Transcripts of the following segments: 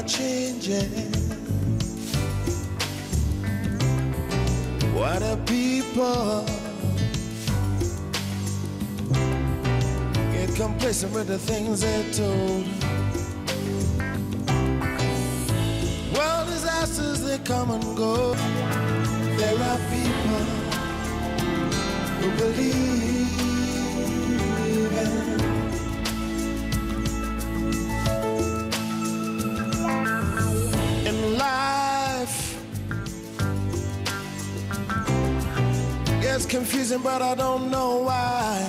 changing. Why do people get complacent with the things they're told? Well, disasters, they come and go. There are people who believe in life. It's confusing, but I don't know why.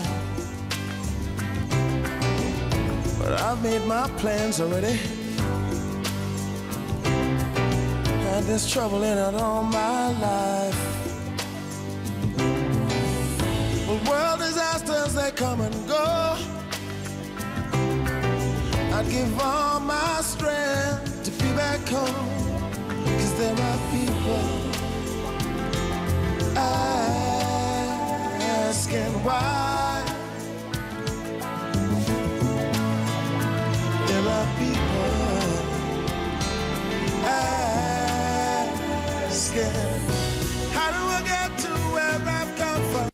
But I've made my plans already. Had this trouble in it all my life. Well, world disasters, they come and go. I'd give all my strength to be back home. 'Cause there are people asking why. There are people asking, how do I get to where I've come from?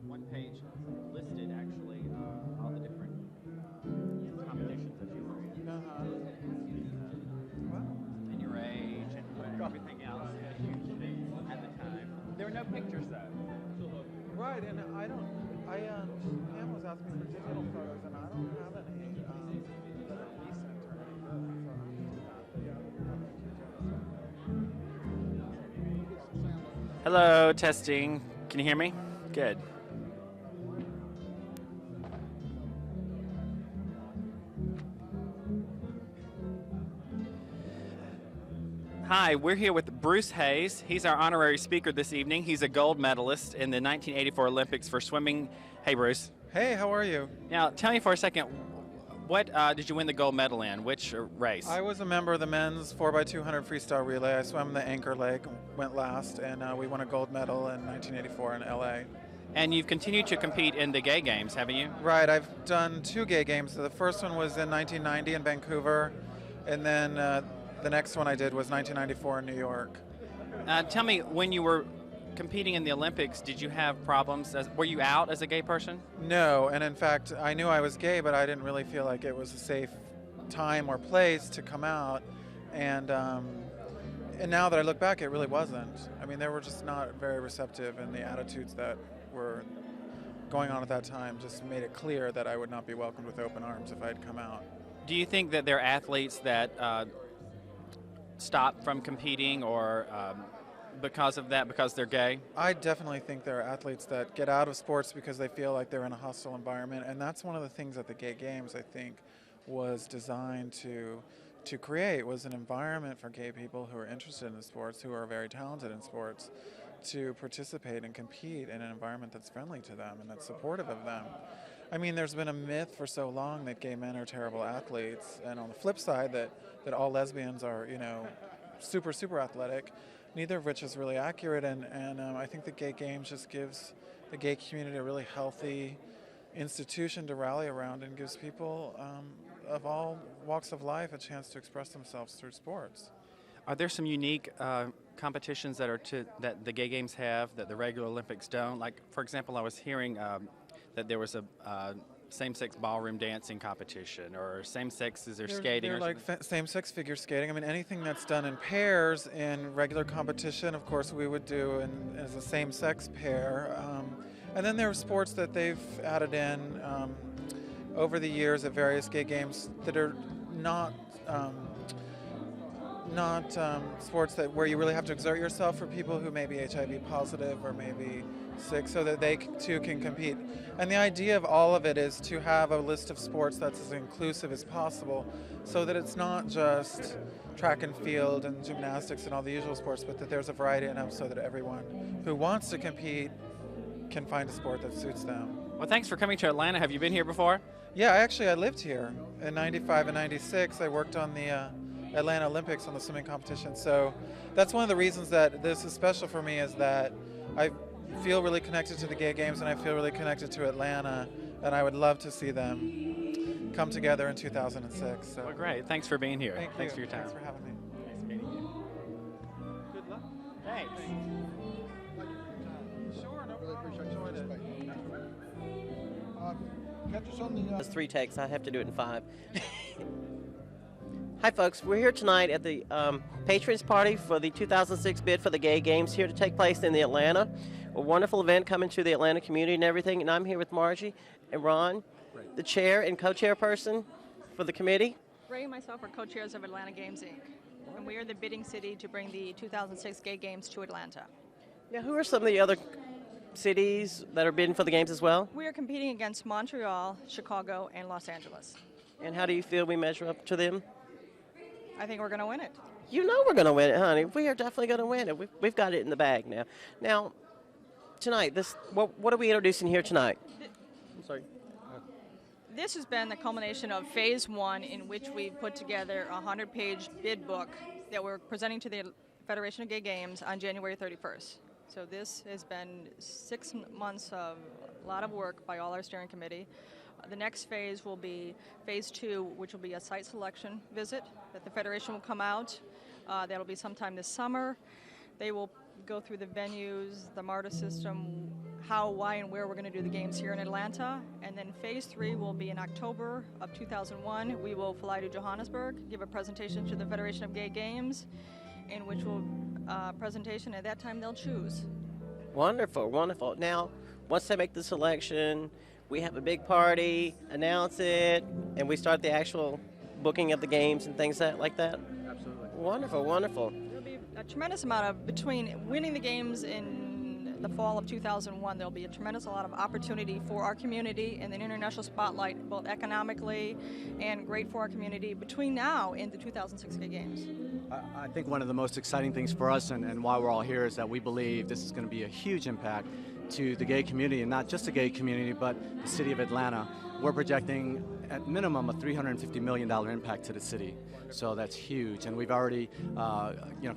One page listed actually all the different competitions that you were in. And your age and everything else that you did at the time. There were no pictures though. Right, and Pam was asking for digital photos, and I don't have any that are recent or any good, so Hello, testing. Can you hear me? Good. Hi, we're here with Bruce Hayes. He's our honorary speaker this evening. He's a gold medalist in the 1984 Olympics for swimming. Hey, Bruce. Hey, how are you? Now, tell me for a second, what did you win the gold medal in? Which race? I was a member of the men's 4x200 freestyle relay. I swam the anchor leg, went last, and we won a gold medal in 1984 in LA. And you've continued to compete in the gay games, haven't you? Right, I've done 2 gay games. The first one was in 1990 in Vancouver, and then the next one I did was 1994 in New York. Tell me, when you were competing in the Olympics, did you have problems? Were you out as a gay person? No, and in fact, I knew I was gay, but I didn't really feel like it was a safe time or place to come out. And now that I look back, it really wasn't. I mean, they were just not very receptive, and the attitudes that were going on at that time just made it clear that I would not be welcomed with open arms if I had come out. Do you think that there are athletes that stop from competing or because of that, because they're gay? I definitely think there are athletes that get out of sports because they feel like they're in a hostile environment, and that's one of the things that the Gay Games, I think, was designed to create, was an environment for gay people who are interested in sports, who are very talented in sports, to participate and compete in an environment that's friendly to them and that's supportive of them. I mean, there's been a myth for so long that gay men are terrible athletes, and on the flip side that all lesbians are, you know, super, super athletic, neither of which is really accurate, and I think the Gay Games just gives the gay community a really healthy institution to rally around and gives people of all walks of life a chance to express themselves through sports. Are there some unique competitions that the Gay Games have that the regular Olympics don't? Like, for example, I was hearing that there was a same-sex ballroom dancing competition, or same-sexes or skating. They're like same-sex figure skating. I mean, anything that's done in pairs in regular competition, of course, we would do as a same-sex pair. And then there are sports that they've added in over the years at various Gay Games that are not sports where you really have to exert yourself, for people who may be HIV positive or maybe sick, so that they too can compete. And the idea of all of it is to have a list of sports that's as inclusive as possible, so that it's not just track and field and gymnastics and all the usual sports, but that there's a variety enough so that everyone who wants to compete can find a sport that suits them. Well, thanks for coming to Atlanta. Have you been here before? Yeah, I lived here in '95 and '96. I worked on the Atlanta Olympics on the swimming competition. So that's one of the reasons that this is special for me, is that I feel really connected to the Gay Games and I feel really connected to Atlanta, and I would love to see them come together in 2006. So. Well, great. Thanks for being here. Thanks for your time. Thanks for having me. Nice meeting you. Good luck. Thanks. Sure, no Really appreciate you problem. participating. Catch us on the. That's 3 takes. I have to do it in 5. Hi, folks. We're here tonight at the Patrons Party for the 2006 bid for the Gay Games, here to take place in the Atlanta. A wonderful event coming to the Atlanta community and everything. And I'm here with Margie and Ron, the chair and co-chairperson for the committee. Ray and myself are co-chairs of Atlanta Games, Inc., and we are the bidding city to bring the 2006 Gay Games to Atlanta. Now, who are some of the other cities that are bidding for the games as well? We are competing against Montreal, Chicago, and Los Angeles. And how do you feel we measure up to them? I think we're going to win it. You know we're going to win it, honey. We are definitely going to win it. We've got it in the bag now. Now, tonight, what are we introducing here tonight? I'm sorry. This has been the culmination of phase 1, in which we put together a 100-page bid book that we're presenting to the Federation of Gay Games on January 31st. So this has been 6 months of a lot of work by all our steering committee. The next phase will be phase 2, which will be a site selection visit that the Federation will come out. That'll be sometime this summer. They will go through the venues, the MARTA system, how, why, and where we're going to do the games here in Atlanta. And then phase 3 will be in October of 2001. We will fly to Johannesburg, give a presentation to the Federation of Gay Games, in which will presentation, at that time they'll choose. Wonderful, wonderful. Now, once they make the selection, we have a big party, announce it, and we start the actual booking of the games and things like that? Absolutely. Wonderful, wonderful. There'll be a tremendous amount of, between winning the games in the fall of 2001, there'll be a tremendous amount of opportunity for our community in the international spotlight, both economically and great for our community between now and the 2006 Gay Games. I think one of the most exciting things for us and why we're all here is that we believe this is going to be a huge impact to the gay community, and not just the gay community, but the city of Atlanta. We're projecting at minimum a $350 million impact to the city. So that's huge, and we've already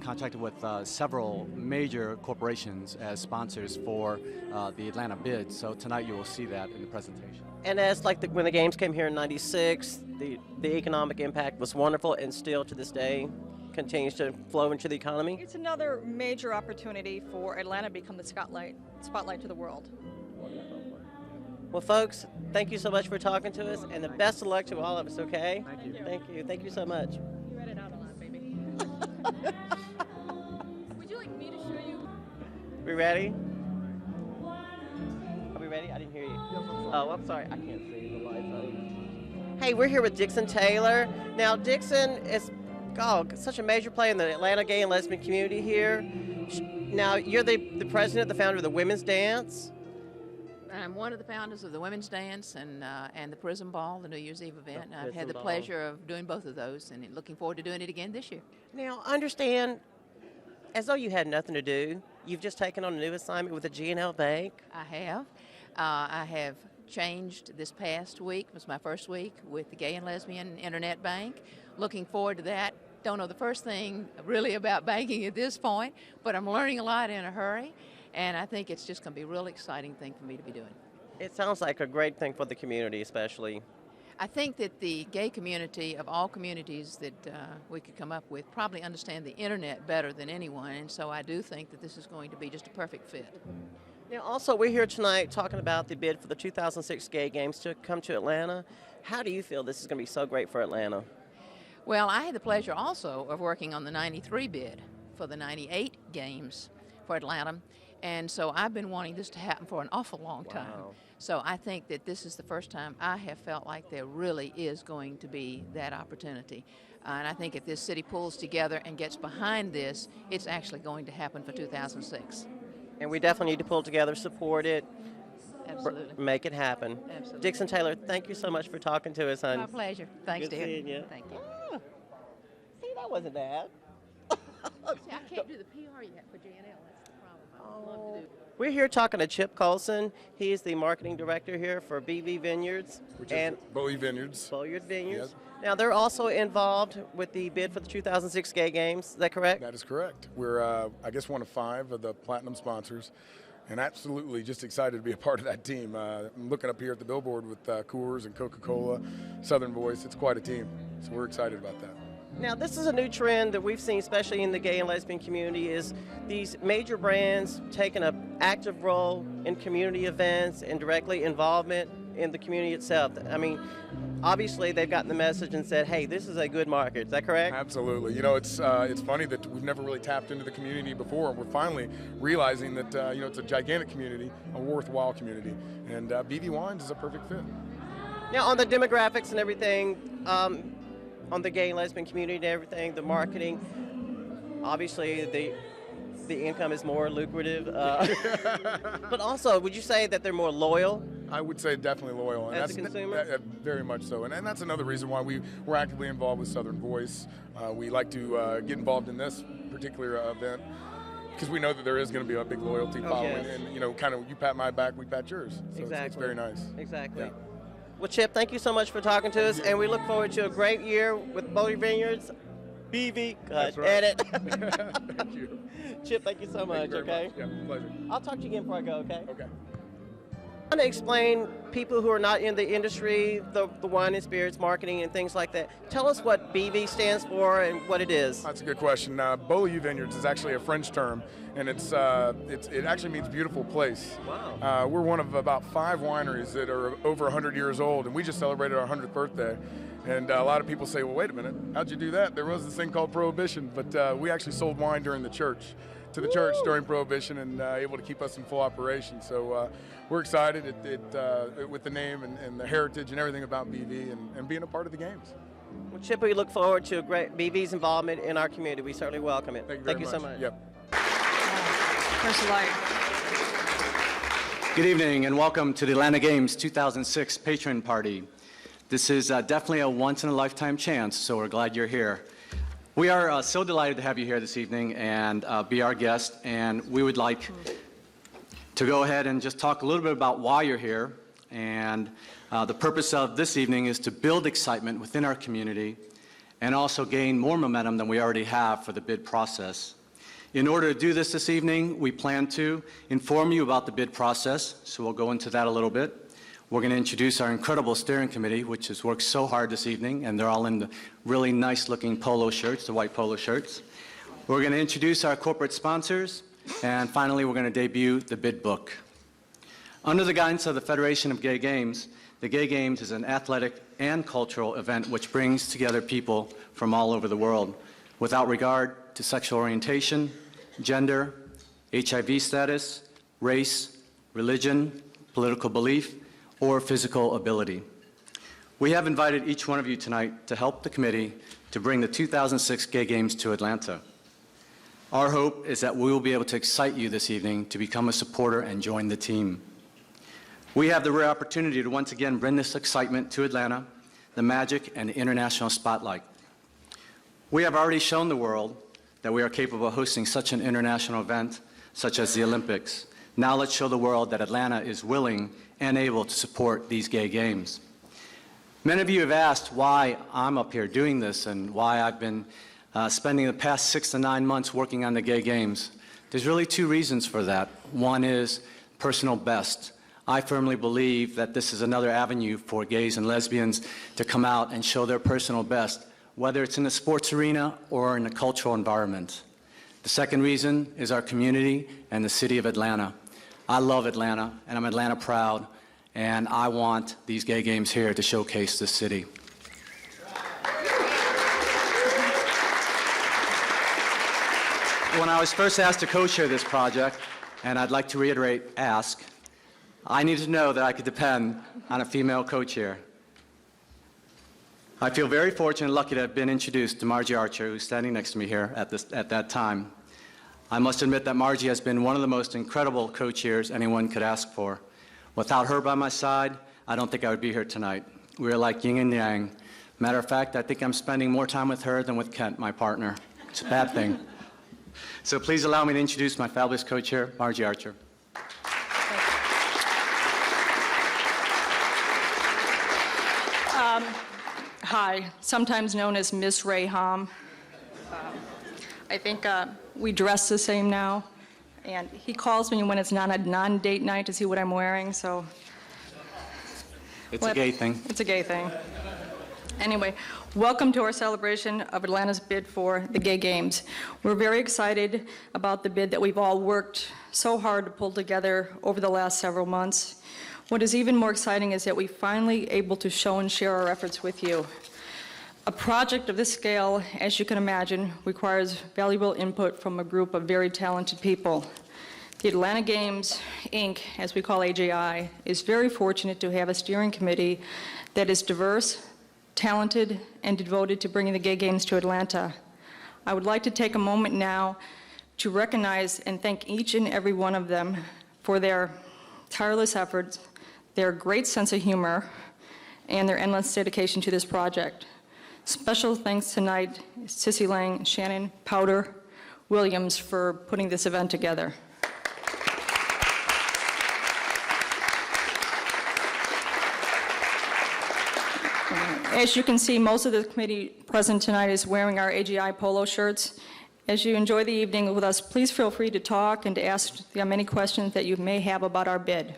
contracted with several major corporations as sponsors for the Atlanta bid. So tonight you will see that in the presentation. And as when the games came here in '96, the economic impact was wonderful, and still to this day continues to flow into the economy. It's another major opportunity for Atlanta to become the spotlight to the world. Well, folks, thank you so much for talking to us, and the best of luck to all of us, okay? Thank you. Thank you. Thank you so much. You edit out a lot, baby. Would you like me to show you? We ready? Are we ready? I didn't hear you. Oh, I'm sorry. I can't see the lights on. Hey, we're here with Dixon Taylor. Now, Dixon is such a major player in the Atlanta gay and lesbian community here. Now, you're the president, the founder of the Women's Dance. I'm one of the founders of the Women's Dance and the Prism Ball, the New Year's Eve event. And I've Prism had the Ball. pleasure of doing both of those and looking forward to doing it again this year. Now, understand, as though you had nothing to do, you've just taken on a new assignment with the G&L Bank. I have changed this past week. It was my first week with the Gay and Lesbian Internet Bank. Looking forward to that. Don't know the first thing really about banking at this point, but I'm learning a lot in a hurry, and I think it's just going to be a real exciting thing for me to be doing. It sounds like a great thing for the community, especially. I think that the gay community, of all communities that we could come up with, probably understand the internet better than anyone, and so I do think that this is going to be just a perfect fit. Now, also, we're here tonight talking about the bid for the 2006 Gay Games to come to Atlanta. How do you feel this is going to be so great for Atlanta? Well, I had the pleasure also of working on the 93 bid for the 98 games for Atlanta, and so I've been wanting this to happen for an awful long time. Wow. So I think that this is the first time I have felt like there really is going to be that opportunity. And I think if this city pulls together and gets behind this, it's actually going to happen for 2006. And we definitely need to pull together, support it, Absolutely. make it happen. Absolutely. Dixon Taylor, thank you so much for talking to us, hon. My pleasure. Thanks, Good dear. seeing you. Thank you. See, that wasn't bad. See, I can't do the PR yet for J&L. That's the problem. I would love to do. We're here talking to Chip Colson. He is the marketing director here for BV Vineyards Which and is Bowie Vineyards. Bollard Vineyards. Yes. Now, they're also involved with the bid for the 2006 Gay Games. Is that correct? That is correct. We're, I guess, one of 5 of the platinum sponsors, and absolutely just excited to be a part of that team. I'm looking up here at the billboard with Coors and Coca-Cola, Southern Voice. It's quite a team, so we're excited about that. Now, this is a new trend that we've seen, especially in the gay and lesbian community, is these major brands taking an active role in community events and directly involvement in the community itself. I mean, obviously they've gotten the message and said, hey, this is a good market. Is that correct? Absolutely. You know, it's funny that we've never really tapped into the community before. We're finally realizing that, it's a gigantic community, a worthwhile community, and BV Wines is a perfect fit. Now, on the demographics and everything, on the gay and lesbian community and everything, the marketing, obviously the income is more lucrative. But also, would you say that they're more loyal? I would say definitely loyal. And As a consumer? Very much so. And that's another reason why we're actively involved with Southern Voice. We like to get involved in this particular event because we know that there is going to be a big loyalty following. Yes. And, kind of you pat my back, we pat yours. So Exactly. it's very nice. Exactly. Yeah. Well, Chip, thank you so much for talking to us, and we look forward to a great year with Bollard Vineyards. BV, That's right. edit. Thank you. Chip, thank you so much, Thank you very okay? much. Yeah, pleasure. I'll talk to you again before I go, okay? Okay. I want to explain people who are not in the industry, the wine and spirits marketing and things like that. Tell us what BV stands for and what it is. That's a good question. Beaulieu Vineyards is actually a French term, and it actually means beautiful place. Wow. We're one of about 5 wineries that are over 100 years old, and we just celebrated our 100th birthday. And a lot of people say, well, wait a minute, how'd you do that? There was this thing called Prohibition, but we actually sold wine during the church, to the church during Prohibition, and able to keep us in full operation. So we're excited with the name and the heritage and everything about BV and being a part of the games. Well, Chip, we look forward to great BV's involvement in our community. We certainly welcome it. Thank you so much. Yep. First light. Good evening and welcome to the Atlanta Games 2006 Patron Party. This is definitely a once-in-a-lifetime chance, so we're glad you're here. We are so delighted to have you here this evening and be our guest, and we would like to go ahead and just talk a little bit about why you're here. And the purpose of this evening is to build excitement within our community and also gain more momentum than we already have for the bid process. In order to do this evening, we plan to inform you about the bid process, so we'll go into that a little bit. We're going to introduce our incredible steering committee, which has worked so hard this evening, and they're all in the really nice-looking polo shirts, the white polo shirts. We're going to introduce our corporate sponsors, and finally, we're going to debut the bid book. Under the guidance of the Federation of Gay Games, the Gay Games is an athletic and cultural event which brings together people from all over the world. without regard to sexual orientation, gender, HIV status, race, religion, political belief, or physical ability. We have invited each one of you tonight to help the committee to bring the 2006 Gay Games to Atlanta. Our hope is that we will be able to excite you this evening to become a supporter and join the team. We have the rare opportunity to once again bring this excitement to Atlanta, the magic and the international spotlight. We have already shown the world that we are capable of hosting such an international event such as the Olympics. Now let's show the world that Atlanta is willing and able to support these Gay Games. Many of you have asked why I'm up here doing this and why I've been spending the past 6 to 9 months working on the Gay Games. There's really two reasons for that. One is personal best. I firmly believe that this is another avenue for gays and lesbians to come out and show their personal best, whether it's in the sports arena or in the cultural environment. The second reason is our community and the city of Atlanta. I love Atlanta, and I'm Atlanta proud, and I want these Gay Games here to showcase this city. When I was first asked to co-chair this project, and I'd like to reiterate, ask, I needed to know that I could depend on a female co-chair. I feel very fortunate and lucky to have been introduced to Margie Archer, who's standing next to me here at that time. I must admit that Margie has been one of the most incredible co-chairs anyone could ask for. Without her by my side, I don't think I would be here tonight. We are like yin and yang. Matter of fact, I think I'm spending more time with her than with Kent, my partner. It's a bad thing. So please allow me to introduce my fabulous co-chair, Margie Archer. Hi, sometimes known as Miss Ray Hom. I think we dress the same now, and he calls me when it's not a non-date night to see what I'm wearing, so. It's a gay thing. It's a gay thing. Anyway, welcome to our celebration of Atlanta's bid for the Gay Games. We're very excited about the bid that we've all worked so hard to pull together over the last several months. What is even more exciting is that we're finally able to show and share our efforts with you. A project of this scale, as you can imagine, requires valuable input from a group of very talented people. The Atlanta Games, Inc., as we call AJI, is very fortunate to have a steering committee that is diverse, talented, and devoted to bringing the Gay Games to Atlanta. I would like to take a moment now to recognize and thank each and every one of them for their tireless efforts, their great sense of humor, and their endless dedication to this project. Special thanks tonight, Sissy Lang, Shannon Powder Williams, for putting this event together. As you can see, most of the committee present tonight is wearing our AGI polo shirts. As you enjoy the evening with us, please feel free to talk and to ask them any questions that you may have about our bid.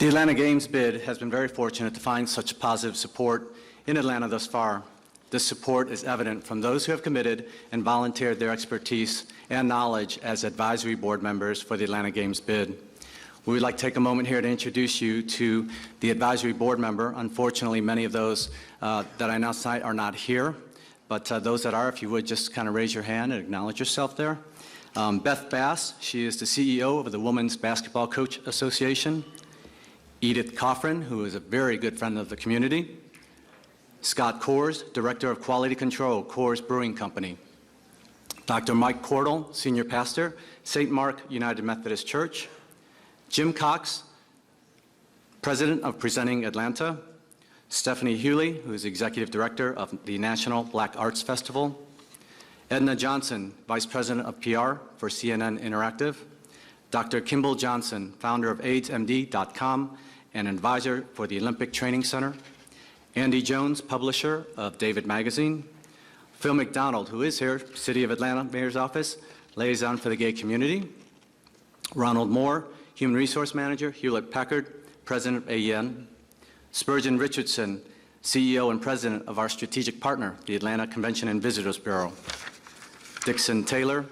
The Atlanta Games bid has been very fortunate to find such positive support in Atlanta thus far. This support is evident from those who have committed and volunteered their expertise and knowledge as advisory board members for the Atlanta Games bid. We would like to take a moment here to introduce you to the advisory board member. Unfortunately, many of those that I announced tonight are not here, but those that are, if you would just kind of raise your hand and acknowledge yourself there. Beth Bass, she is the CEO of the Women's Basketball Coach Association. Edith Coffrin, who is a very good friend of the community. Scott Coors, Director of Quality Control, Coors Brewing Company. Dr. Mike Cordell, Senior Pastor, St. Mark United Methodist Church. Jim Cox, President of Presenting Atlanta. Stephanie Hewley, who is Executive Director of the National Black Arts Festival. Edna Johnson, Vice President of PR for CNN Interactive. Dr. Kimball Johnson, founder of AIDSMD.com and advisor for the Olympic Training Center. Andy Jones, publisher of David Magazine. Phil McDonald, who is here, City of Atlanta Mayor's Office, liaison for the gay community. Ronald Moore, Human Resource Manager, Hewlett-Packard, President of AEN. Spurgeon Richardson, CEO and President of our strategic partner, the Atlanta Convention and Visitors Bureau. Dixon Taylor,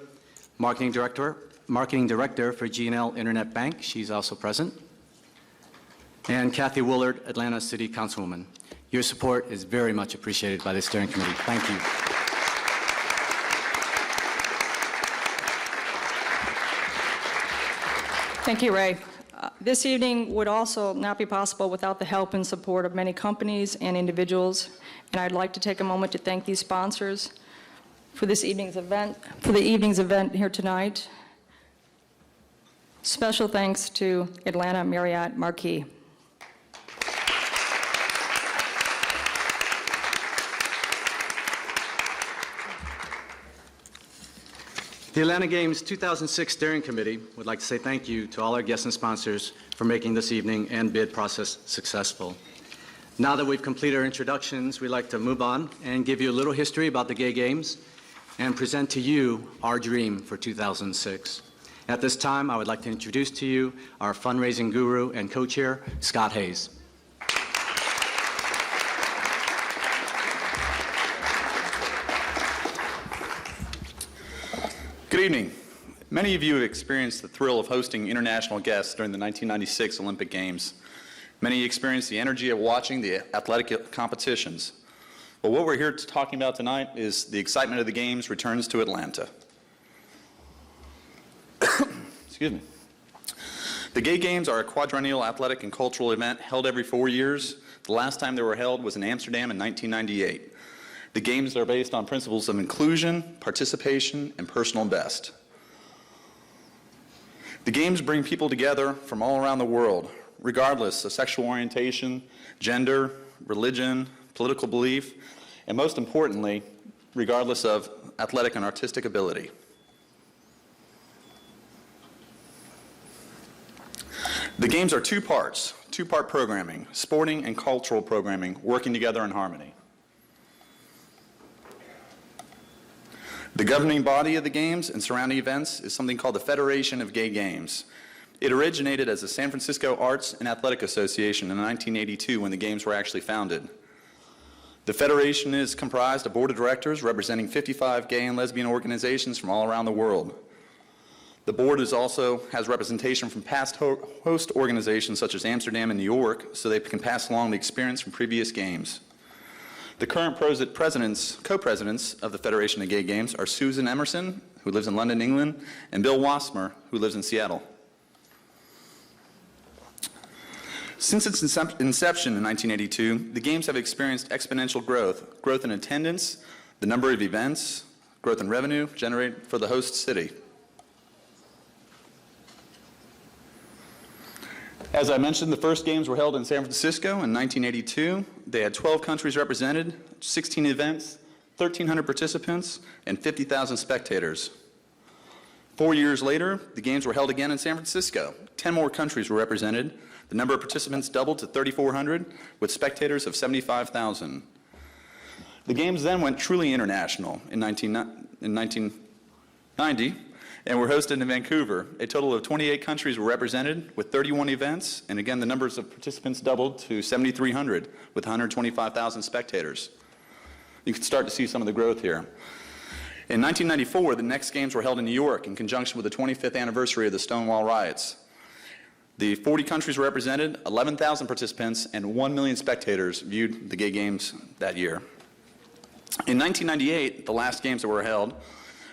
Marketing Director for G&L Internet Bank. She's also present. and Kathy Woolard, Atlanta City Councilwoman. Your support is very much appreciated by the steering committee. Thank you. Thank you, Ray. This evening would also not be possible without the help and support of many companies and individuals, and I'd like to take a moment to thank these sponsors for this evening's event, here tonight. Special thanks to Atlanta Marriott Marquis. The Atlanta Games 2006 Steering Committee would like to say thank you to all our guests and sponsors for making this evening and bid process successful. Now that we've completed our introductions, we'd like to move on and give you a little history about the Gay Games and present to you our dream for 2006. At this time, I would like to introduce to you our fundraising guru and co-chair, Scott Hayes. Good evening. Many of you have experienced the thrill of hosting international guests during the 1996 Olympic Games. Many experienced the energy of watching the athletic competitions. But what we're here talking about tonight is the excitement of the Games returns to Atlanta. Excuse me. The Gay Games are a quadrennial athletic and cultural event held every 4 years. The last time they were held was in Amsterdam in 1998. The Games are based on principles of inclusion, participation, and personal best. The Games bring people together from all around the world, regardless of sexual orientation, gender, religion, political belief, and most importantly, regardless of athletic and artistic ability. The Games are two-part programming, sporting and cultural programming, working together in harmony. The governing body of the Games and surrounding events is something called the Federation of Gay Games. It originated as the San Francisco Arts and Athletic Association in 1982 when the Games were actually founded. The Federation is comprised of board of directors representing 55 gay and lesbian organizations from all around the world. The board also has representation from past host organizations such as Amsterdam and New York, so they can pass along the experience from previous Games. The current co-presidents of the Federation of Gay Games are Susan Emerson, who lives in London, England, and Bill Wassmer, who lives in Seattle. Since its inception in 1982, the Games have experienced exponential growth in attendance, the number of events, growth in revenue generated for the host city. As I mentioned, the first Games were held in San Francisco in 1982. They had 12 countries represented, 16 events, 1,300 participants, and 50,000 spectators. 4 years later, the Games were held again in San Francisco. 10 more countries were represented. The number of participants doubled to 3,400, with spectators of 75,000. The Games then went truly international in 1990. And were hosted in Vancouver. A total of 28 countries were represented with 31 events, and again, the numbers of participants doubled to 7,300 with 125,000 spectators. You can start to see some of the growth here. In 1994, the next Games were held in New York in conjunction with the 25th anniversary of the Stonewall riots. The 40 countries were represented, 11,000 participants, and 1 million spectators viewed the Gay Games that year. In 1998, the last Games that were held,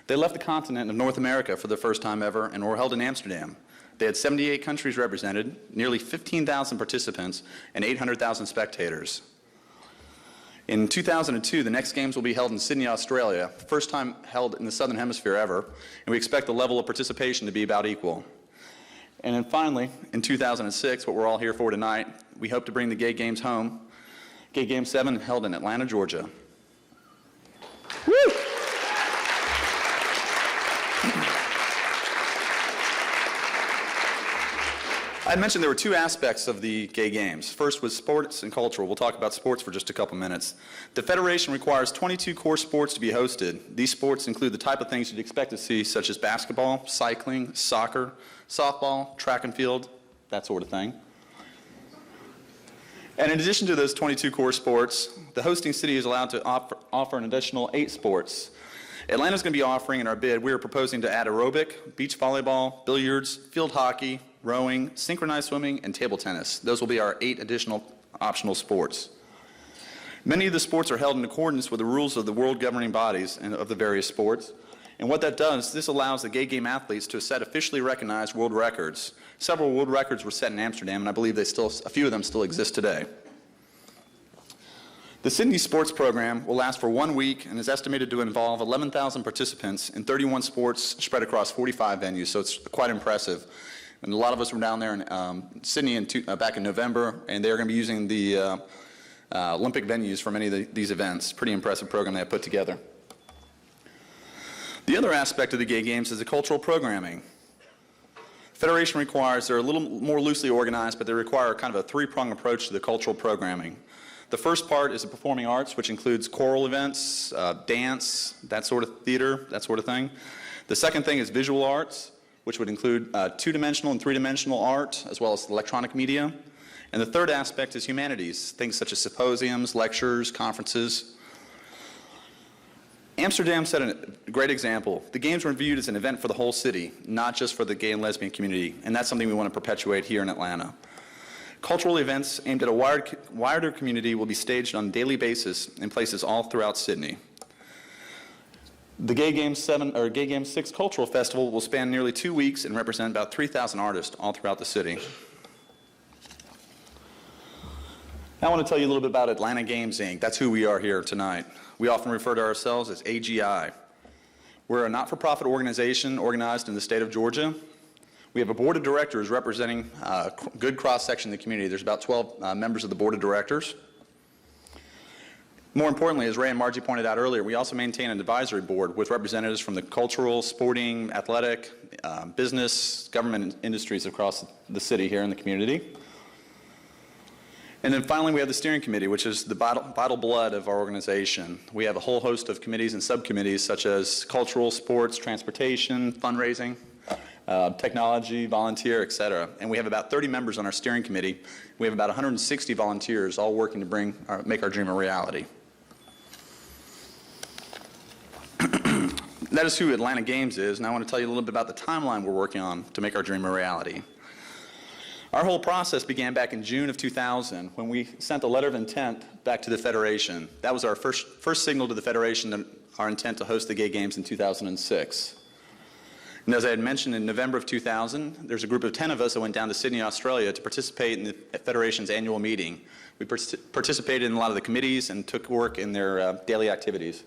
they left the continent of North America for the first time ever and were held in Amsterdam. They had 78 countries represented, nearly 15,000 participants, and 800,000 spectators. In 2002, the next Games will be held in Sydney, Australia, first time held in the Southern Hemisphere ever, and we expect the level of participation to be about equal. And then finally, in 2006, what we're all here for tonight, we hope to bring the Gay Games home. Gay Games 7 held in Atlanta, Georgia. Woo! I mentioned there were two aspects of the Gay Games. First was sports and cultural. We'll talk about sports for just a couple minutes. The Federation requires 22 core sports to be hosted. These sports include the type of things you'd expect to see, such as basketball, cycling, soccer, softball, track and field, that sort of thing. And in addition to those 22 core sports, the hosting city is allowed to offer an additional 8 sports. Atlanta's going to be offering in our bid, we are proposing to add aerobic, beach volleyball, billiards, field hockey, rowing, synchronized swimming, and table tennis. Those will be our 8 additional optional sports. Many of the sports are held in accordance with the rules of the world governing bodies and of the various sports. And what that does, this allows the gay game athletes to set officially recognized world records. Several world records were set in Amsterdam, and I believe a few of them still exist today. The Sydney sports program will last for 1 week and is estimated to involve 11,000 participants in 31 sports spread across 45 venues, so it's quite impressive. And a lot of us were down there in Sydney back in November, and they're going to be using the Olympic venues for many of these events. Pretty impressive program they have put together. The other aspect of the gay games is the cultural programming. Federation requires, they're a little more loosely organized, but they require kind of a 3-pronged approach to the cultural programming. The first part is the performing arts, which includes choral events, dance, that sort of theater, that sort of thing. The second thing is visual arts, which would include 2-dimensional and 3-dimensional art, as well as electronic media. And the third aspect is humanities, things such as symposiums, lectures, conferences. Amsterdam set a great example. The games were viewed as an event for the whole city, not just for the gay and lesbian community, and that's something we want to perpetuate here in Atlanta. Cultural events aimed at a wider community will be staged on a daily basis in places all throughout Sydney. The Gay Games 6 Cultural Festival will span nearly 2 weeks and represent about 3,000 artists all throughout the city. Now I want to tell you a little bit about Atlanta Games, Inc. That's who we are here tonight. We often refer to ourselves as AGI. We're a not-for-profit organization organized in the state of Georgia. We have a board of directors representing a good cross-section of the community. There's about 12 members of the board of directors. More importantly, as Ray and Margie pointed out earlier, we also maintain an advisory board with representatives from the cultural, sporting, athletic, business, government industries across the city here in the community. And then finally, we have the steering committee, which is the vital blood of our organization. We have a whole host of committees and subcommittees, such as cultural, sports, transportation, fundraising, technology, volunteer, et cetera. And we have about 30 members on our steering committee. We have about 160 volunteers all working to make our dream a reality. That is who Atlanta Games is, and I want to tell you a little bit about the timeline we're working on to make our dream a reality. Our whole process began back in June of 2000 when we sent a letter of intent back to the Federation. That was our first signal to the Federation of our intent to host the Gay Games in 2006. And as I had mentioned, in November of 2000, there's a group of 10 of us that went down to Sydney, Australia to participate in the Federation's annual meeting. We participated in a lot of the committees and took work in their daily activities.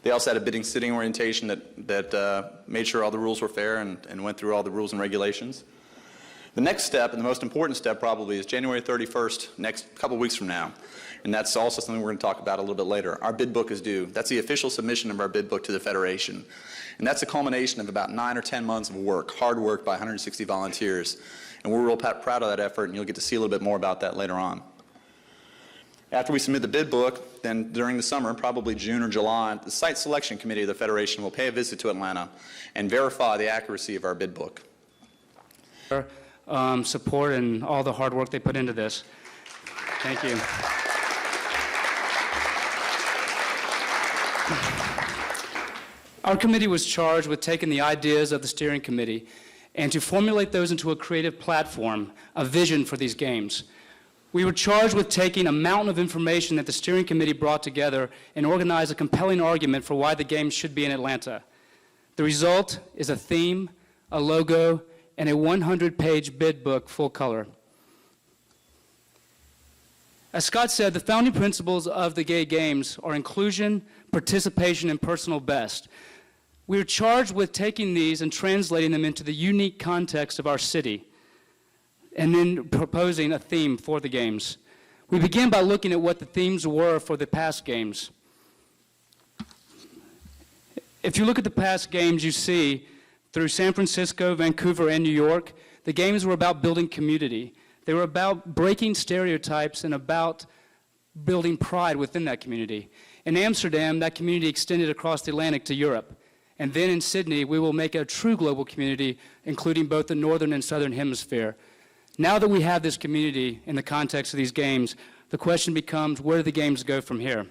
They also had a bidding sitting orientation that made sure all the rules were fair and went through all the rules and regulations. The next step, and the most important step probably, is January 31st, next couple weeks from now. And that's also something we're going to talk about a little bit later. Our bid book is due. That's the official submission of our bid book to the Federation. And that's a culmination of about 9 or 10 months of work, hard work by 160 volunteers. And we're real proud of that effort, and you'll get to see a little bit more about that later on. After we submit the bid book, then during the summer, probably June or July, the Site Selection Committee of the Federation will pay a visit to Atlanta and verify the accuracy of our bid book. Support and all the hard work they put into this. Thank you. Our committee was charged with taking the ideas of the steering committee and to formulate those into a creative platform, a vision for these games. We were charged with taking a mountain of information that the steering committee brought together and organize a compelling argument for why the games should be in Atlanta. The result is a theme, a logo, and a 100-page bid book full color. As Scott said, the founding principles of the Gay Games are inclusion, participation, and personal best. We are charged with taking these and translating them into the unique context of our city, and then proposing a theme for the games. We begin by looking at what the themes were for the past games. If you look at the past games, you see through San Francisco, Vancouver, and New York, the games were about building community. They were about breaking stereotypes and about building pride within that community. In Amsterdam, that community extended across the Atlantic to Europe. And then in Sydney, we will make a true global community, including both the northern and southern hemisphere. Now that we have this community in the context of these games, the question becomes, where do the games go from here?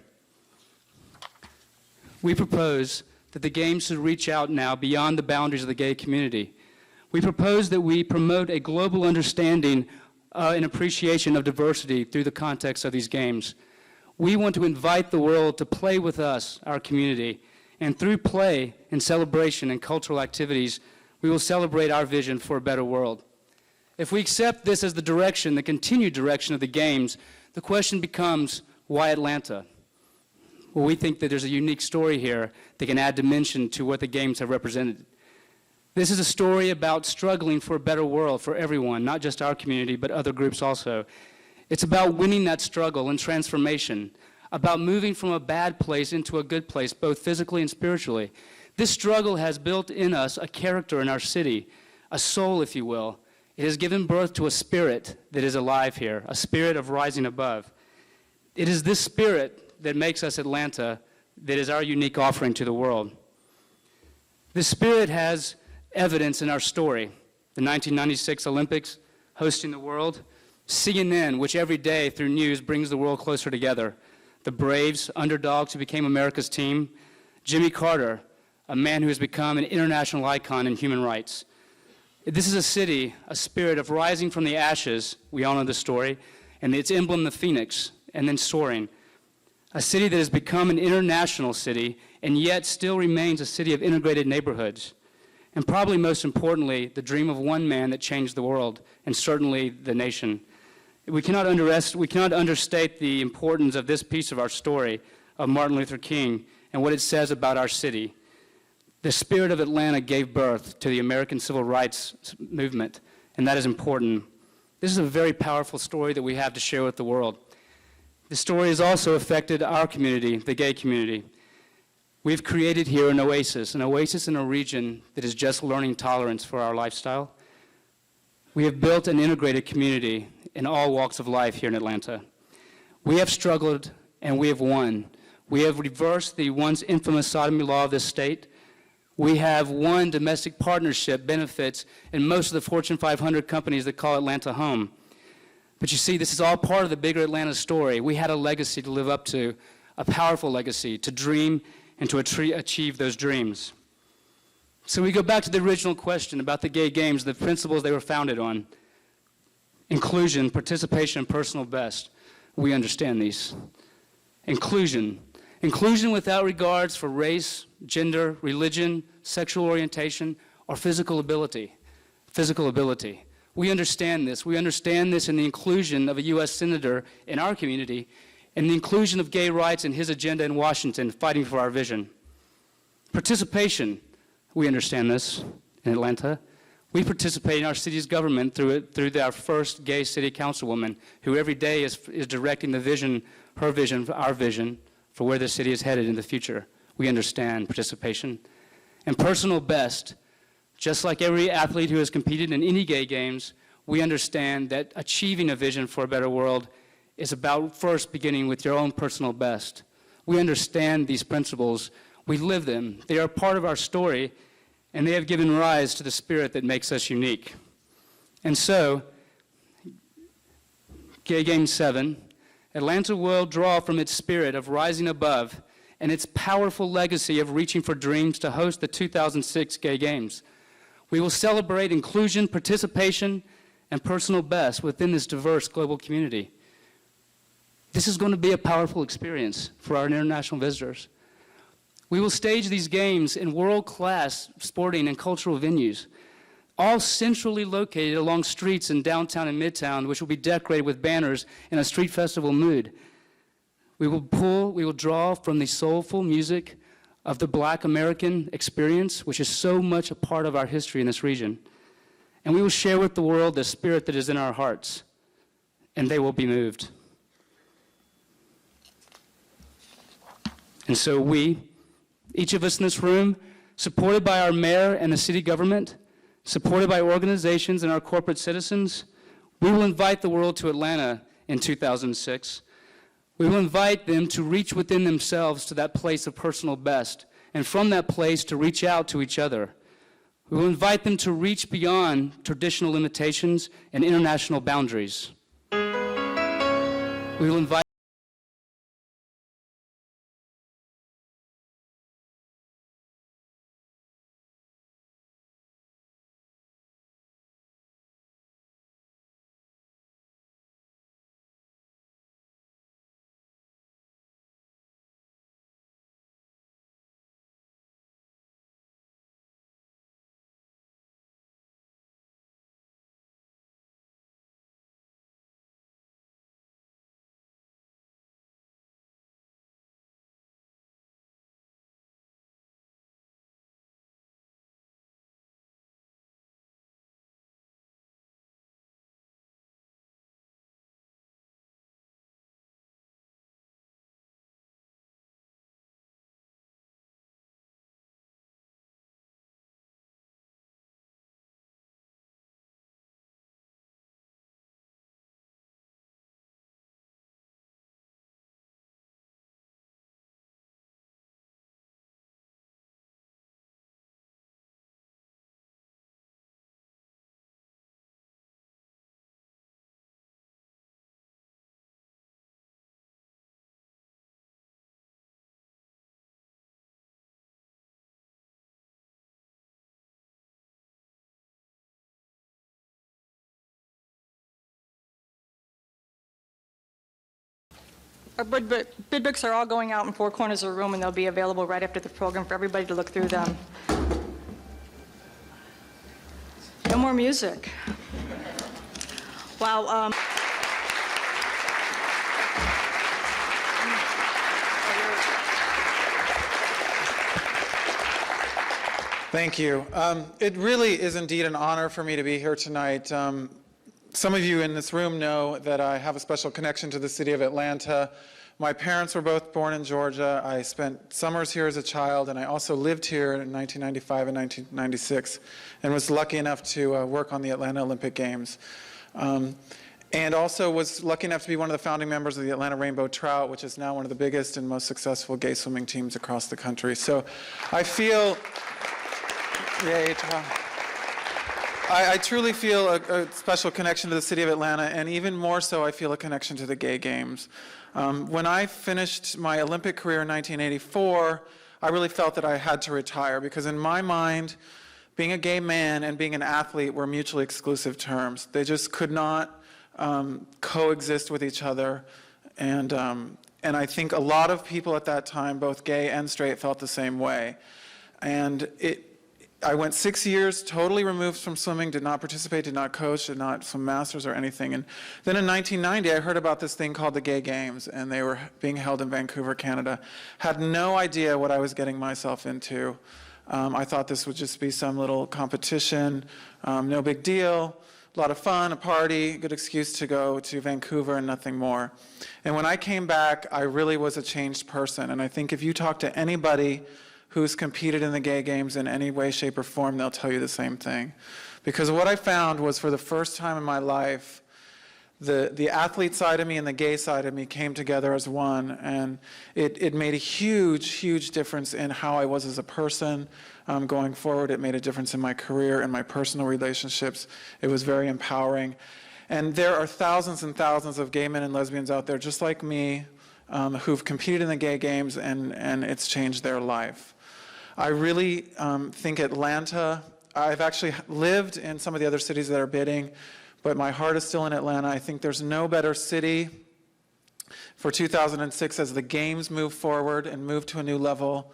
We propose that the games should reach out now beyond the boundaries of the gay community. We propose that we promote a global understanding and appreciation of diversity through the context of these games. We want to invite the world to play with us, our community, and through play and celebration and cultural activities, we will celebrate our vision for a better world. If we accept this as the direction, the continued direction of the games, the question becomes, why Atlanta? Well, we think that there's a unique story here that can add dimension to what the games have represented. This is a story about struggling for a better world for everyone, not just our community, but other groups also. It's about winning that struggle and transformation, about moving from a bad place into a good place, both physically and spiritually. This struggle has built in us a character in our city, a soul, if you will. It has given birth to a spirit that is alive here, a spirit of rising above. It is this spirit that makes us Atlanta, that is our unique offering to the world. This spirit has evidence in our story. The 1996 Olympics, hosting the world. CNN, which every day through news brings the world closer together. The Braves, underdogs who became America's team. Jimmy Carter, a man who has become an international icon in human rights. This is a city, a spirit of rising from the ashes, we all know the story, and its emblem, the phoenix, and then soaring. A city that has become an international city, and yet still remains a city of integrated neighborhoods. And probably most importantly, the dream of one man that changed the world, and certainly the nation. We cannot understate the importance of this piece of our story of Martin Luther King and what it says about our city. The spirit of Atlanta gave birth to the American Civil Rights Movement, and that is important. This is a very powerful story that we have to share with the world. The story has also affected our community, the gay community. We've created here an oasis in a region that is just learning tolerance for our lifestyle. We have built an integrated community in all walks of life here in Atlanta. We have struggled and we have won. We have reversed the once infamous sodomy law of this state. We have won domestic partnership benefits in most of the Fortune 500 companies that call Atlanta home. But you see, this is all part of the bigger Atlanta story. We had a legacy to live up to, a powerful legacy, to dream and to achieve those dreams. So we go back to the original question about the gay games, the principles they were founded on. Inclusion, participation, and personal best. We understand these. Inclusion. Inclusion without regards for race, gender, religion, sexual orientation, or physical ability. Physical ability. We understand this. We understand this in the inclusion of a U.S. Senator in our community and the inclusion of gay rights in his agenda in Washington, fighting for our vision. Participation. We understand this in Atlanta. We participate in our city's government through our first gay city councilwoman, who every day is directing the vision, her vision, our vision, for where the city is headed in the future. We understand participation. And personal best, just like every athlete who has competed in any gay games, we understand that achieving a vision for a better world is about first beginning with your own personal best. We understand these principles. We live them. They are part of our story, and they have given rise to the spirit that makes us unique. And so, Gay Game 7, Atlanta will draw from its spirit of rising above and its powerful legacy of reaching for dreams to host the 2006 Gay Games. We will celebrate inclusion, participation, and personal best within this diverse global community. This is going to be a powerful experience for our international visitors. We will stage these games in world-class sporting and cultural venues, all centrally located along streets in downtown and midtown, which will be decorated with banners in a street festival mood. We will draw from the soulful music of the Black American experience, which is so much a part of our history in this region. And we will share with the world the spirit that is in our hearts, and they will be moved. And so we, each of us in this room, supported by our mayor and the city government, supported by organizations and our corporate citizens, we will invite the world to Atlanta in 2006. We will invite them to reach within themselves to that place of personal best, and from that place to reach out to each other. We will invite them to reach beyond traditional limitations and international boundaries. We will invite Our bid books are all going out in 4 corners of the room, and they'll be available right after the program for everybody to look through them. No more music. Wow. Thank you. It really is indeed an honor for me to be here tonight. Some of you in this room know that I have a special connection to the city of Atlanta. My parents were both born in Georgia. I spent summers here as a child, and I also lived here in 1995 and 1996, and was lucky enough to work on the Atlanta Olympic Games. And also was lucky enough to be one of the founding members of the Atlanta Rainbow Trout, which is now one of the biggest and most successful gay swimming teams across the country. So I feel... Yay, I truly feel a special connection to the city of Atlanta, and even more so, I feel a connection to the gay games. When I finished my Olympic career in 1984, I really felt that I had to retire, because in my mind, being a gay man and being an athlete were mutually exclusive terms. They just could not coexist with each other, and I think a lot of people at that time, both gay and straight, felt the same way. And I went 6 years totally removed from swimming, did not participate, did not coach, did not swim masters or anything. And then in 1990, I heard about this thing called the Gay Games, and they were being held in Vancouver, Canada. Had no idea what I was getting myself into. I thought this would just be some little competition, no big deal, a lot of fun, a party, good excuse to go to Vancouver and nothing more. And when I came back, I really was a changed person. And I think if you talk to anybody who's competed in the gay games in any way, shape, or form, they'll tell you the same thing. Because what I found was, for the first time in my life, the athlete side of me and the gay side of me came together as one, and it made a huge, huge difference in how I was as a person going forward. It made a difference in my career and my personal relationships. It was very empowering. And there are thousands and thousands of gay men and lesbians out there just like me who've competed in the gay games, and it's changed their life. I really think Atlanta, I've actually lived in some of the other cities that are bidding, but my heart is still in Atlanta. I think there's no better city for 2006 as the games move forward and move to a new level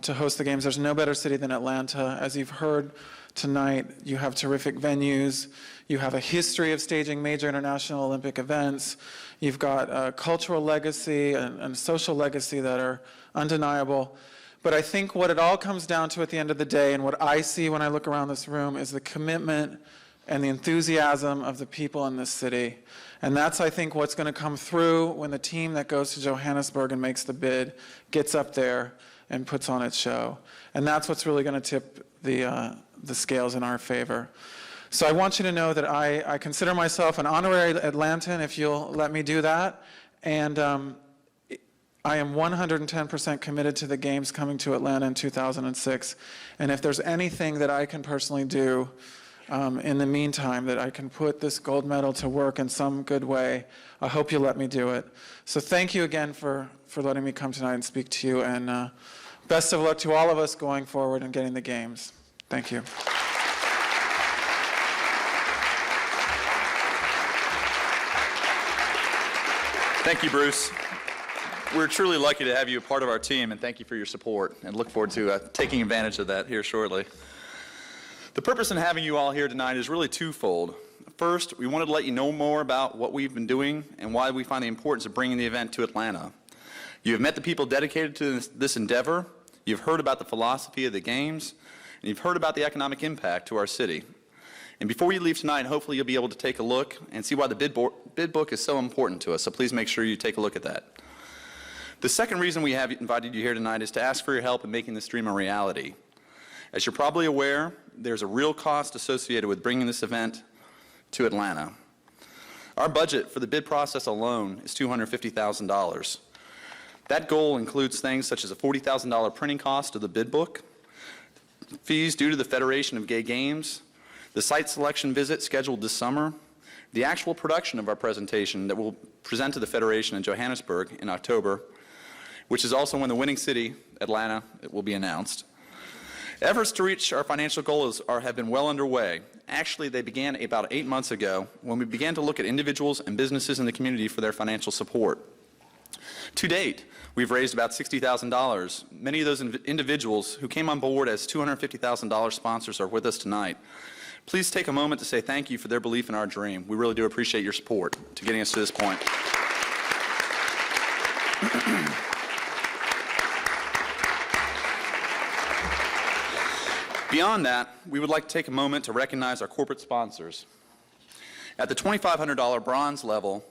to host the games. There's no better city than Atlanta. As you've heard tonight, you have terrific venues. You have a history of staging major international Olympic events. You've got a cultural legacy and social legacy that are undeniable. But I think what it all comes down to at the end of the day, and what I see when I look around this room, is the commitment and the enthusiasm of the people in this city. And that's, I think, what's going to come through when the team that goes to Johannesburg and makes the bid gets up there and puts on its show. And that's what's really going to tip the scales in our favor. So I want you to know that I consider myself an honorary Atlantan, if you'll let me do that. And I am 110% committed to the games coming to Atlanta in 2006. And if there's anything that I can personally do in the meantime, that I can put this gold medal to work in some good way, I hope you'll let me do it. So thank you again for letting me come tonight and speak to you. And best of luck to all of us going forward and getting the games. Thank you. Thank you, Bruce. We're truly lucky to have you a part of our team, and thank you for your support, and look forward to taking advantage of that here shortly. The purpose in having you all here tonight is really twofold. First, we wanted to let you know more about what we've been doing and why we find the importance of bringing the event to Atlanta. You have met the people dedicated to this endeavor, you've heard about the philosophy of the games, and you've heard about the economic impact to our city. And before you leave tonight, hopefully you'll be able to take a look and see why the bid book is so important to us, so please make sure you take a look at that. The second reason we have invited you here tonight is to ask for your help in making this dream a reality. As you're probably aware, there's a real cost associated with bringing this event to Atlanta. Our budget for the bid process alone is $250,000. That goal includes things such as a $40,000 printing cost of the bid book, fees due to the Federation of Gay Games, the site selection visit scheduled this summer, the actual production of our presentation that we'll present to the Federation in Johannesburg in October, which is also when the winning city, Atlanta, will be announced. Efforts to reach our financial goals have been well underway. Actually, they began about 8 months ago when we began to look at individuals and businesses in the community for their financial support. To date, we've raised about $60,000. Many of those individuals who came on board as $250,000 sponsors are with us tonight. Please take a moment to say thank you for their belief in our dream. We really do appreciate your support to getting us to this point. Beyond that, we would like to take a moment to recognize our corporate sponsors. At the $2,500 bronze level,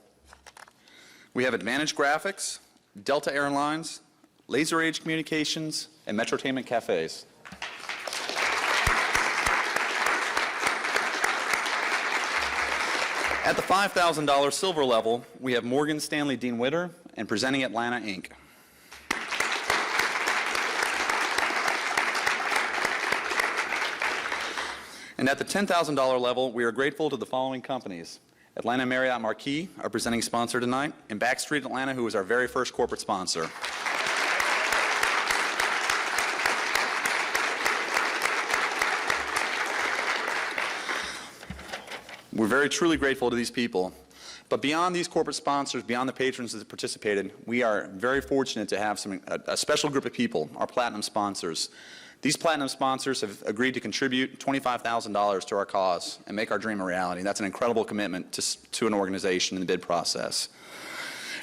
we have Advantage Graphics, Delta Airlines, Laser Age Communications, and Metrotainment Cafes. At the $5,000 silver level, we have Morgan Stanley Dean Witter and Presenting Atlanta, Inc. And at the $10,000 level, we are grateful to the following companies: Atlanta Marriott Marquis, our presenting sponsor tonight, and Backstreet Atlanta, who was our very first corporate sponsor. We're very truly grateful to these people. But beyond these corporate sponsors, beyond the patrons that participated, we are very fortunate to have a special group of people, our platinum sponsors. These platinum sponsors have agreed to contribute $25,000 to our cause and make our dream a reality. That's an incredible commitment to an organization in the bid process.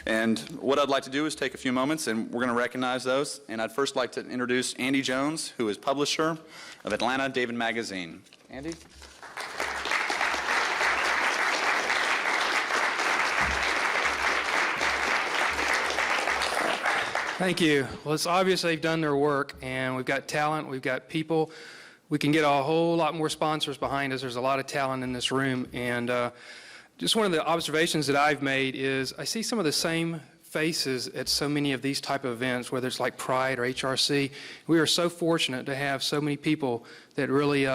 And what I'd like to do is take a few moments, and we're going to recognize those. And I'd first like to introduce Andy Jones, who is publisher of Atlanta David Magazine. Andy? Thank you. Well, it's obvious they've done their work, and we've got talent, we've got people. We can get a whole lot more sponsors behind us. There's a lot of talent in this room, and just one of the observations that I've made is I see some of the same faces at so many of these type of events, whether it's like Pride or HRC. We are so fortunate to have so many people that really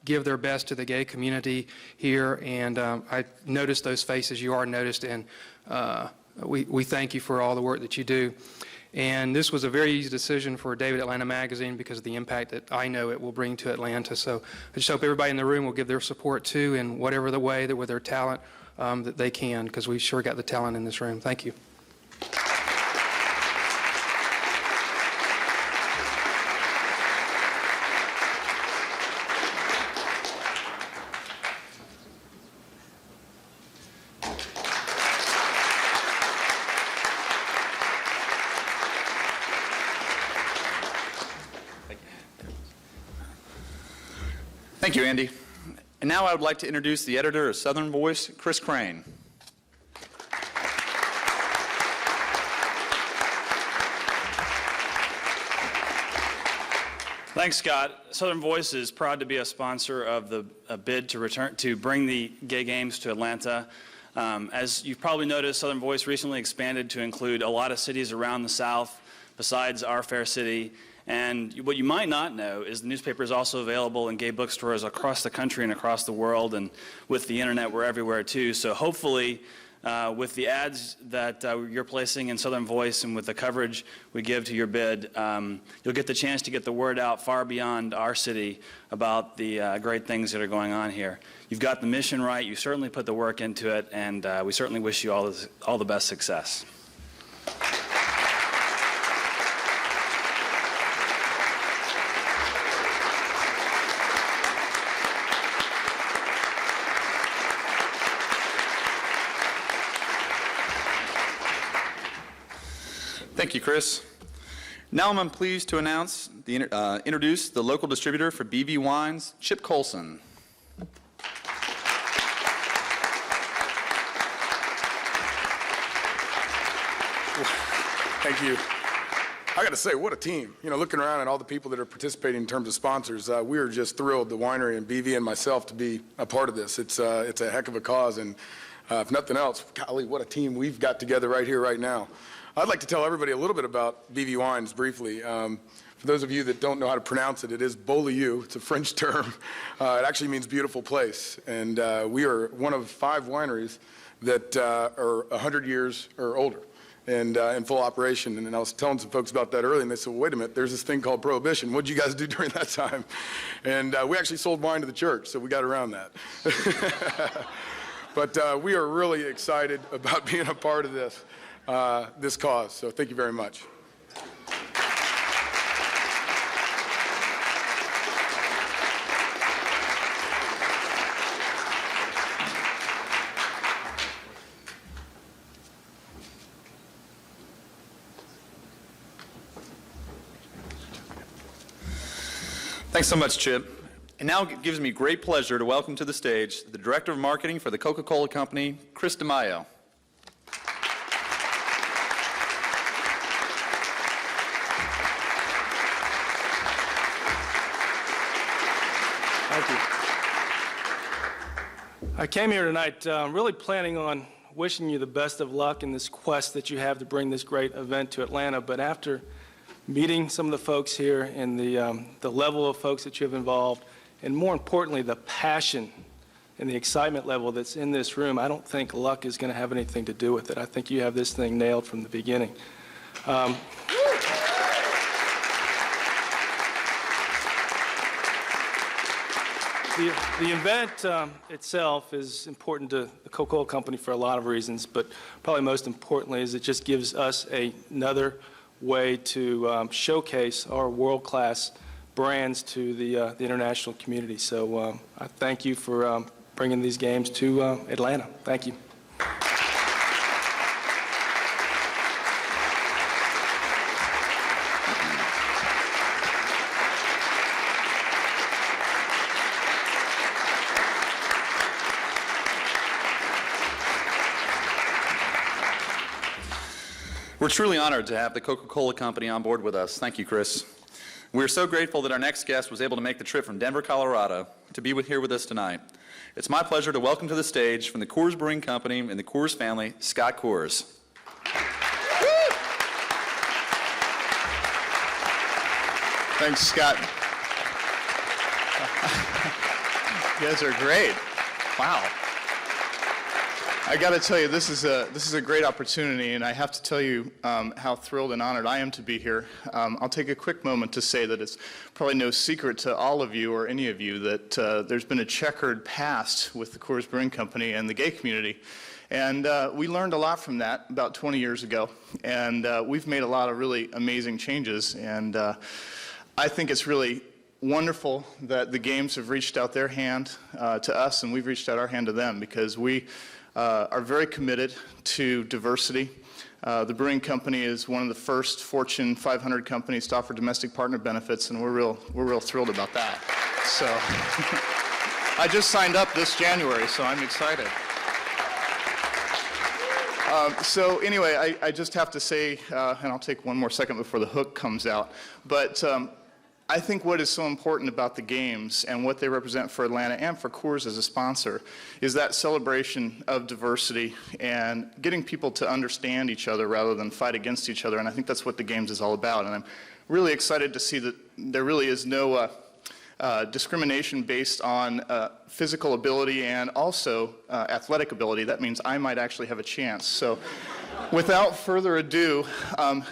give their best to the gay community here, and I noticed those faces. You are noticed, and we thank you for all the work that you do. And this was a very easy decision for David Atlanta Magazine because of the impact that I know it will bring to Atlanta. So I just hope everybody in the room will give their support too in whatever the way that with their talent that they can, because we sure got the talent in this room. Thank you. Thank you, Andy. And now I would like to introduce the editor of Southern Voice, Chris Crane. Thanks, Scott. Southern Voice is proud to be a sponsor of the bid to bring the gay games to Atlanta. As you've probably noticed, Southern Voice recently expanded to include a lot of cities around the South besides our fair city. And what you might not know is the newspaper is also available in gay bookstores across the country and across the world, and with the internet, we're everywhere too. So hopefully, with the ads that you're placing in Southern Voice and with the coverage we give to your bid, you'll get the chance to get the word out far beyond our city about the great things that are going on here. You've got the mission right, you certainly put the work into it, and we certainly wish you all the best success. Thank you, Chris. Now I'm pleased to introduce the local distributor for BV Wines, Chip Colson. Thank you. I got to say, what a team. You know, looking around at all the people that are participating in terms of sponsors, we are just thrilled, the winery and BV and myself, to be a part of this. It's a heck of a cause, and if nothing else, golly, what a team we've got together right here, right now. I'd like to tell everybody a little bit about BV Wines briefly. For those of you that don't know how to pronounce it, it is Beaulieu. It's a French term. It actually means beautiful place. And we are one of 5 wineries that are 100 years or older and in full operation. And I was telling some folks about that earlier, and they said, well, wait a minute, there's this thing called Prohibition. What did you guys do during that time? And we actually sold wine to the church, so we got around that. But we are really excited about being a part of this. this cause. So thank you very much. Thanks so much, Chip. And now it gives me great pleasure to welcome to the stage the Director of Marketing for the Coca-Cola Company, Chris DeMaio. Thank you. I came here tonight really planning on wishing you the best of luck in this quest that you have to bring this great event to Atlanta, but after meeting some of the folks here and the level of folks that you have involved, and more importantly, the passion and the excitement level that's in this room, I don't think luck is going to have anything to do with it. I think you have this thing nailed from the beginning. The event itself is important to the Coca-Cola Company for a lot of reasons, but probably most importantly is it just gives us another way to showcase our world-class brands to the international community. So I thank you for bringing these games to Atlanta. Thank you. We're truly honored to have the Coca-Cola Company on board with us. Thank you, Chris. We're so grateful that our next guest was able to make the trip from Denver, Colorado to be here with us tonight. It's my pleasure to welcome to the stage from the Coors Brewing Company and the Coors family, Scott Coors. Thanks, Scott. You guys are great. Wow. I got to tell you, this is a great opportunity, and I have to tell you how thrilled and honored I am to be here. I'll take a quick moment to say that it's probably no secret to all of you or any of you that there's been a checkered past with the Coors Brewing Company and the gay community. And we learned a lot from that about 20 years ago, and we've made a lot of really amazing changes. And I think it's really wonderful that the games have reached out their hand to us, and we've reached out our hand to them, because we are very committed to diversity. The Brewing Company is one of the first Fortune 500 companies to offer domestic partner benefits, and we're real thrilled about that. So I just signed up this January, so I'm excited. So anyway, I just have to say, and I'll take one more second before the hook comes out, but I think what is so important about the games and what they represent for Atlanta and for Coors as a sponsor is that celebration of diversity and getting people to understand each other rather than fight against each other. And I think that's what the games is all about. And I'm really excited to see that there really is no discrimination based on physical ability and also athletic ability. That means I might actually have a chance. So without further ado,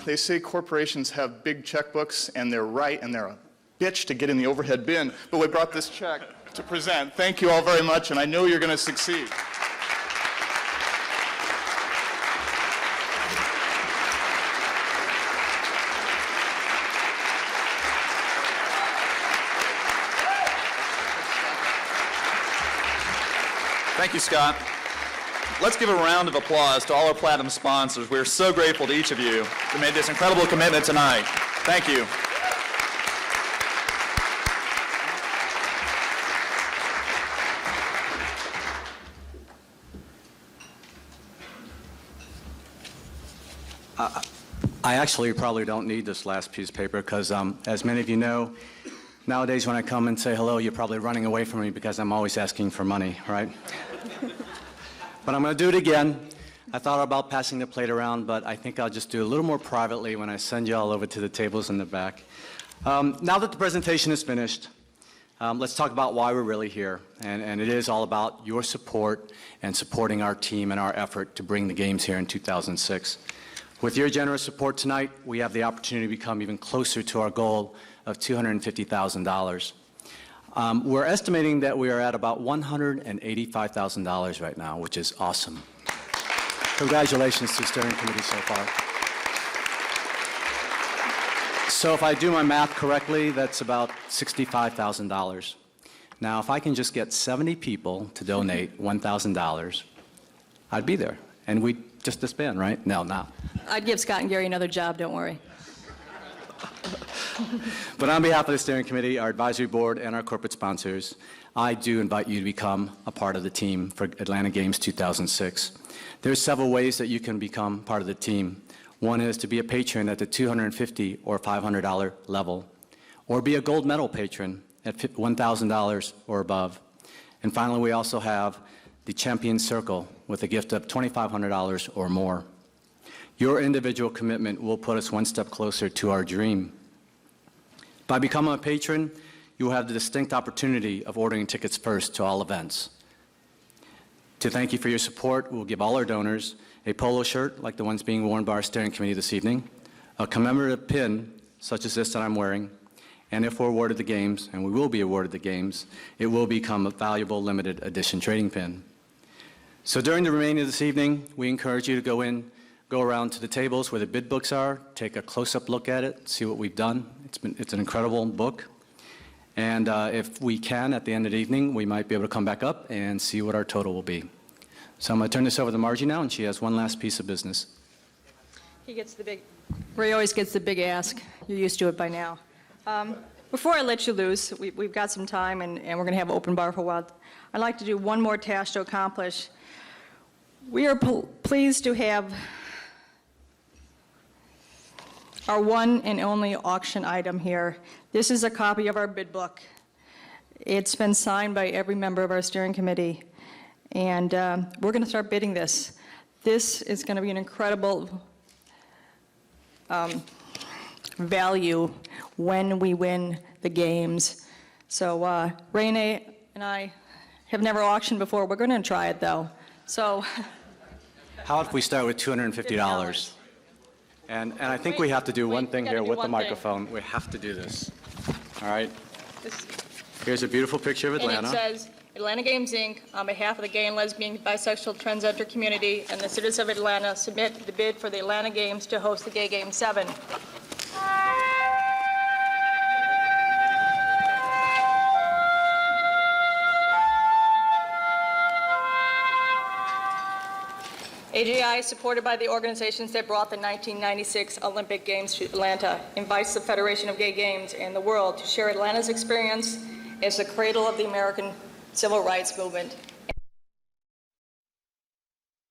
they say corporations have big checkbooks, and they're right, and they're a bitch to get in the overhead bin, but we brought this check to present. Thank you all very much, and I know you're going to succeed. Thank you, Scott. Let's give a round of applause to all our Platinum sponsors. We're so grateful to each of you who made this incredible commitment tonight. Thank you. I actually probably don't need this last piece of paper because, as many of you know, nowadays when I come and say hello, you're probably running away from me because I'm always asking for money, right? But I'm going to do it again. I thought about passing the plate around, but I think I'll just do it a little more privately when I send you all over to the tables in the back. Now that the presentation is finished, let's talk about why we're really here. And it is all about your support and supporting our team and our effort to bring the games here in 2006. With your generous support tonight, we have the opportunity to become even closer to our goal of $250,000. We're estimating that we are at about $185,000 right now, which is awesome. Congratulations to the steering committee so far. So if I do my math correctly, that's about $65,000. Now, if I can just get 70 people to donate $1,000, I'd be there. And we just disband, right? No, not. I'd give Scott and Gary another job, don't worry. But on behalf of the steering committee, our advisory board, and our corporate sponsors, I do invite you to become a part of the team for Atlanta Games 2006. There's several ways that you can become part of the team. One is to be a patron at the $250 or $500 level, or be a gold medal patron at $1,000 or above. And finally, we also have the Champion Circle with a gift of $2,500 or more. Your individual commitment will put us one step closer to our dream. By becoming a patron, you will have the distinct opportunity of ordering tickets first to all events. To thank you for your support, we'll give all our donors a polo shirt like the ones being worn by our steering committee this evening, a commemorative pin such as this that I'm wearing, and if we're awarded the games, and we will be awarded the games, it will become a valuable limited edition trading pin. So during the remaining of this evening, we encourage you to go around to the tables where the bid books are, take a close-up look at it, see what we've done. It's an incredible book. And if we can, at the end of the evening, we might be able to come back up and see what our total will be. So I'm going to turn this over to Margie now, and she has one last piece of business. Ray always gets the big ask. You're used to it by now. Before I let you loose, we've got some time, and we're going to have an open bar for a while. I'd like to do one more task to accomplish. We are pleased to have our one and only auction item here. This is a copy of our bid book. It's been signed by every member of our steering committee, and we're going to start bidding this. This is going to be an incredible value when we win the games. So Ray and I have never auctioned before. We're going to try it, though. So how if we start with $250? And I think we have to do one thing here with the microphone. We have to do this. All right? Here's a beautiful picture of Atlanta. And it says, Atlanta Games, Inc., on behalf of the gay and lesbian, bisexual, transgender community and the citizens of Atlanta, submit the bid for the Atlanta Games to host the Gay Games 7. AGI, supported by the organizations that brought the 1996 Olympic Games to Atlanta, invites the Federation of Gay Games and the world to share Atlanta's experience as the cradle of the American civil rights movement.